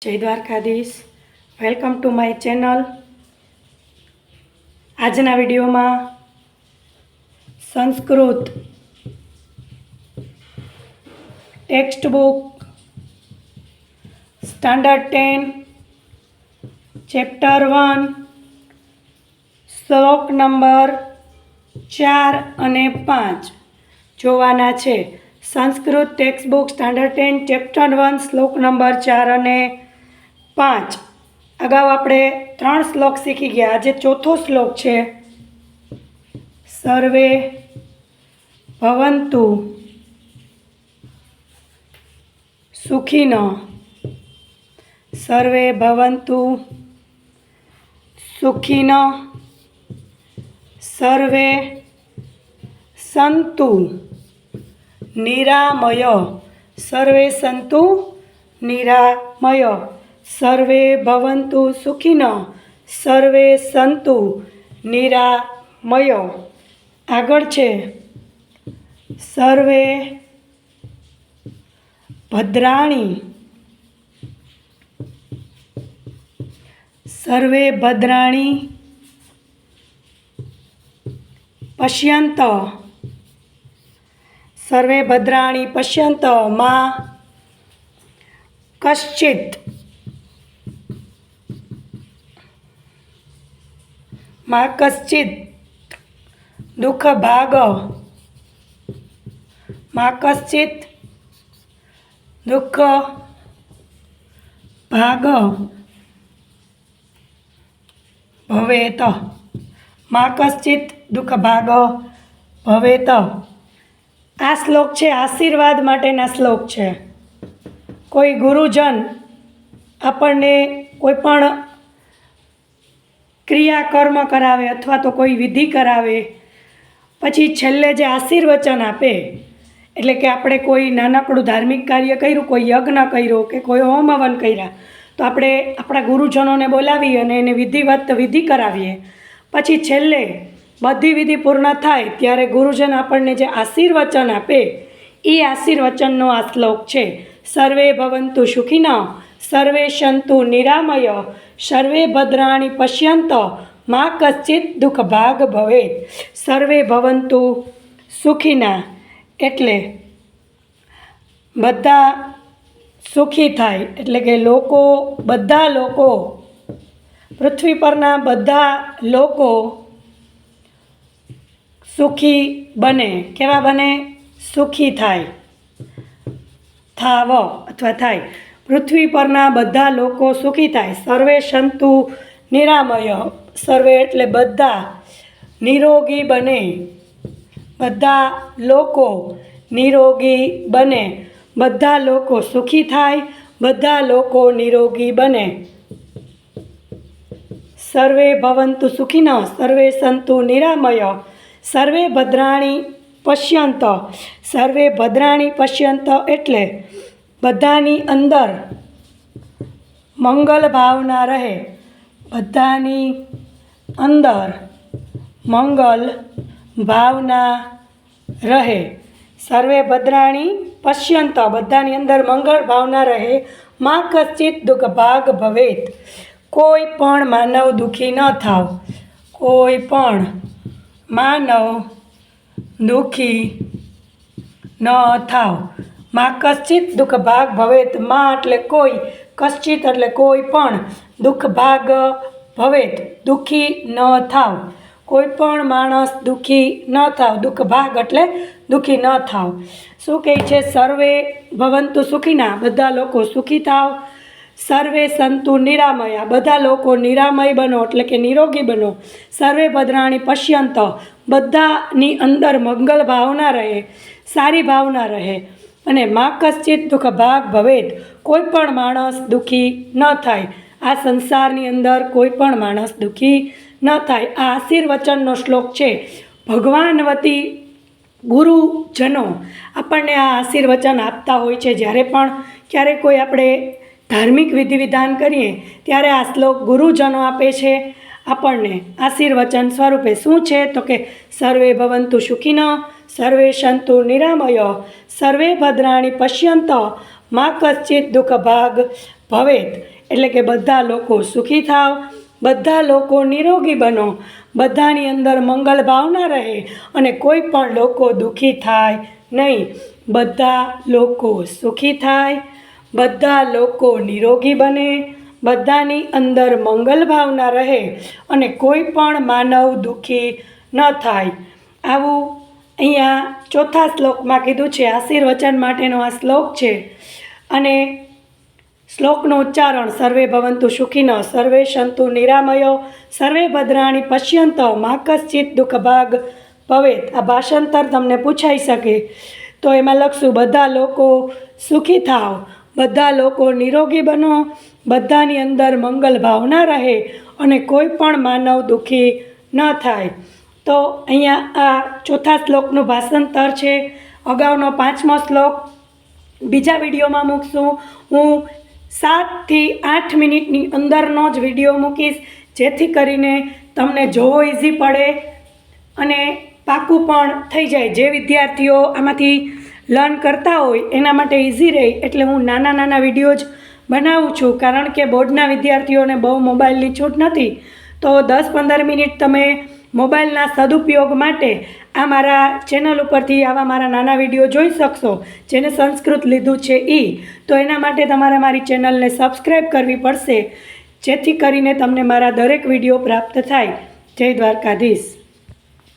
જય Dwarkadhish. Welcome to my channel. આજના વિડીયોમાં Sanskrit text book standard 10 chapter 1 શ્લોક નંબર 4 અને 5 જોવાના છે. Sanskrit text book standard 10 chapter 1 શ્લોક નંબર 4 અને 5. અગાઉ આપણે 3 શ્લોક શીખી ગયા. આજે ચોથો શ્લોક છે. સર્વે ભવન્તુ સુખિનો, સર્વે ભવન્તુ સુખિનો, સર્વે સંતુ નિરામય, સર્વે સંતુ નિરામય, સર્વે ભવન્તુ સુખિનો, સર્વે સંતુ નિરામય. આગળ છે સર્વે ભદ્રાણી, સર્વે ભદ્રાણી પશ્યંત, સર્વે ભદ્રાણી પશ્યંત માં કશ્ચિત, માં કશ્ચિત દુઃખ ભાગ, માં કશ્ચિત દુઃખ ભાગ ભવેત, માં કશ્ચિત દુઃખ ભાગ ભવેત. આ શ્લોક છે આશીર્વાદ માટેના શ્લોક છે. કોઈ ગુરુજન આપણને કોઈ પણ ક્રિયા કર્મ કરાવે અથવા તો કોઈ વિધિ કરાવે, પછી છેલ્લે જે આશીર્વચન આપે, એટલે કે આપણે કોઈ નાનકડું ધાર્મિક કાર્ય કર્યું, કોઈ યજ્ઞ કર્યો કે કોઈ હોમ હવન કર્યા, તો આપણે આપણા ગુરુજનોને બોલાવી અને એને વિધિવત વિધિ કરાવીએ. પછી છેલ્લે બધી વિધિ પૂર્ણ થાય ત્યારે ગુરુજન આપણને જે આશીર્વચન આપે, એ આશીર્વચનનો આ શ્લોક છે. સર્વે ભવન્તુ સુખિનઃ, સર્વે સંતુ નિરામય, સર્વે ભદ્રાણી પશ્યંત, માં કશ્ચિત દુઃખ ભાગ ભવેત. સર્વે ભવન્તુ સુખિના એટલે બધા સુખી થાય, એટલે કે લોકો, બધા લોકો, પૃથ્વી પરના બધા લોકો સુખી બને. કેવા બને? સુખી થાય, થાવ અથવા થાય. પૃથ્વી પરના બધા લોકો સુખી થાય. સર્વે સંતુ નિરામય, સર્વે એટલે બધા, નિરોગી બને, બધા લોકો નિરોગી બને, બધા લોકો સુખી થાય, બધા લોકો નિરોગી બને. સર્વે ભવન્તુ સુખિનઃ, સર્વે સંતુ નિરામય, સર્વે ભદ્રાણી પશ્યંત, સર્વે ભદ્રાણી પશ્યંત એટલે બધાની અંદર મંગલ ભાવના રહે, બધાની અંદર મંગલ ભાવના રહે. સર્વે ભદ્રાણી પશ્યંત બધાની અંદર મંગળ ભાવના રહે. માં કશ્ચિત દુઃખ ભાગ ભવેત, કોઈ પણ માનવ દુઃખી ન થાવ, કોઈ પણ માનવ દુઃખી ન થાવ. માં કશ્ચિત દુઃખ ભાગ ભવેત, માં એટલે કોઈ, કશ્ચિત એટલે કોઈ પણ, દુઃખ ભાગ ભવેત દુઃખી ન થાવ, કોઈ પણ માણસ દુઃખી ન થાવ. દુઃખ ભાગ એટલે દુઃખી ન થાવ. શું કહે છે? સર્વે ભવન્તુ સુખિના, બધા લોકો સુખી થાવ. સર્વે સંતુ નિરામયા, બધા લોકો નિરામય બનો એટલે કે નિરોગી બનો. સર્વે ભદ્રાણી પશ્યંત, બધાની અંદર મંગલ ભાવના રહે, સારી ભાવના રહે. અને માં કશ્ચિત દુઃખ ભાગ ભવેત, કોઈ પણ માણસ દુઃખી ન થાય. આ સંસારની અંદર કોઈ પણ માણસ દુઃખી ન થાય. આ આશીર્વચનનો શ્લોક છે. ભગવાન વતી ગુરુજનો આપણને આ આશીર્વચન આપતા હોય છે. જ્યારે પણ ક્યારેક કોઈ આપણે ધાર્મિક વિધિ વિધાન કરીએ ત્યારે આ શ્લોક ગુરુજનો આપે છે આપણને આશીર્વચન સ્વરૂપે. શું છે? તો કે સર્વે ભવન્તુ સુખિનઃ, સર્વે સંતુ નિરામય, સર્વે ભદ્રાણી પશ્યંત, માં કશ્ચિત દુઃખ ભાગ ભવેત એટલે કે બધા લોકો સુખી થાવ, બધા લોકો નિરોગી બનો, બધાની અંદર મંગલ ભાવના રહે અને કોઈ પણ લોકો દુઃખી થાય નહીં. બધા લોકો સુખી થાય, બધા લોકો નિરોગી બને, બધાની અંદર મંગલ ભાવના રહે અને કોઈ પણ માનવ દુઃખી ન થાય. આવું અહીંયા ચોથા શ્લોકમાં કીધું છે. આશીર્વચન માટેનો આ શ્લોક છે. અને શ્લોકનું ઉચ્ચારણ સર્વે ભવંતુ સુખિનઃ, સર્વે સંતુ નિરામયો, સર્વે ભદ્રાણી પશ્યંત, મા કશ્ચિત દુઃખભાગ ભવેત. આ ભાષાંતર તમને પૂછાઈ શકે તો એમાં લખશું બધા લોકો સુખી થાવ, બધા લોકો નિરોગી બનો, બધાની અંદર મંગલ ભાવના રહે અને કોઈ પણ માનવ દુઃખી ન થાય. તો અહીંયા આ ચોથા શ્લોકનું ભાષાંતર છે. અગાઉનો 5મો શ્લોક બીજા વિડીયોમાં મૂકશું. હું 7 થી 8 મિનિટની અંદરનો જ વિડીયો મૂકીશ, જેથી કરીને તમને જોવો ઇઝી પડે અને પાકું પણ થઈ જાય. જે વિદ્યાર્થીઓ આમાંથી લર્ન કરતા હોય એના માટે ઇઝી રહે એટલે હું નાના નાના વિડીયો જ બનાવું છું. કારણ કે બોર્ડના વિદ્યાર્થીઓને બહુ મોબાઈલની છૂટ નથી, તો 10-15 મિનિટ તમે મોબાઈલના સદુપયોગ માટે આ મારા ચેનલ ઉપરથી આવા મારા નાના વિડીયો જોઈ શકશો, જેને સંસ્કૃત લીધું છે તો એના માટે તમારે મારી ચેનલને સબસ્ક્રાઈબ કરવી પડશે, જેથી કરીને તમને મારા દરેક વિડીયો પ્રાપ્ત થાય. જય દ્વારકાધીશ.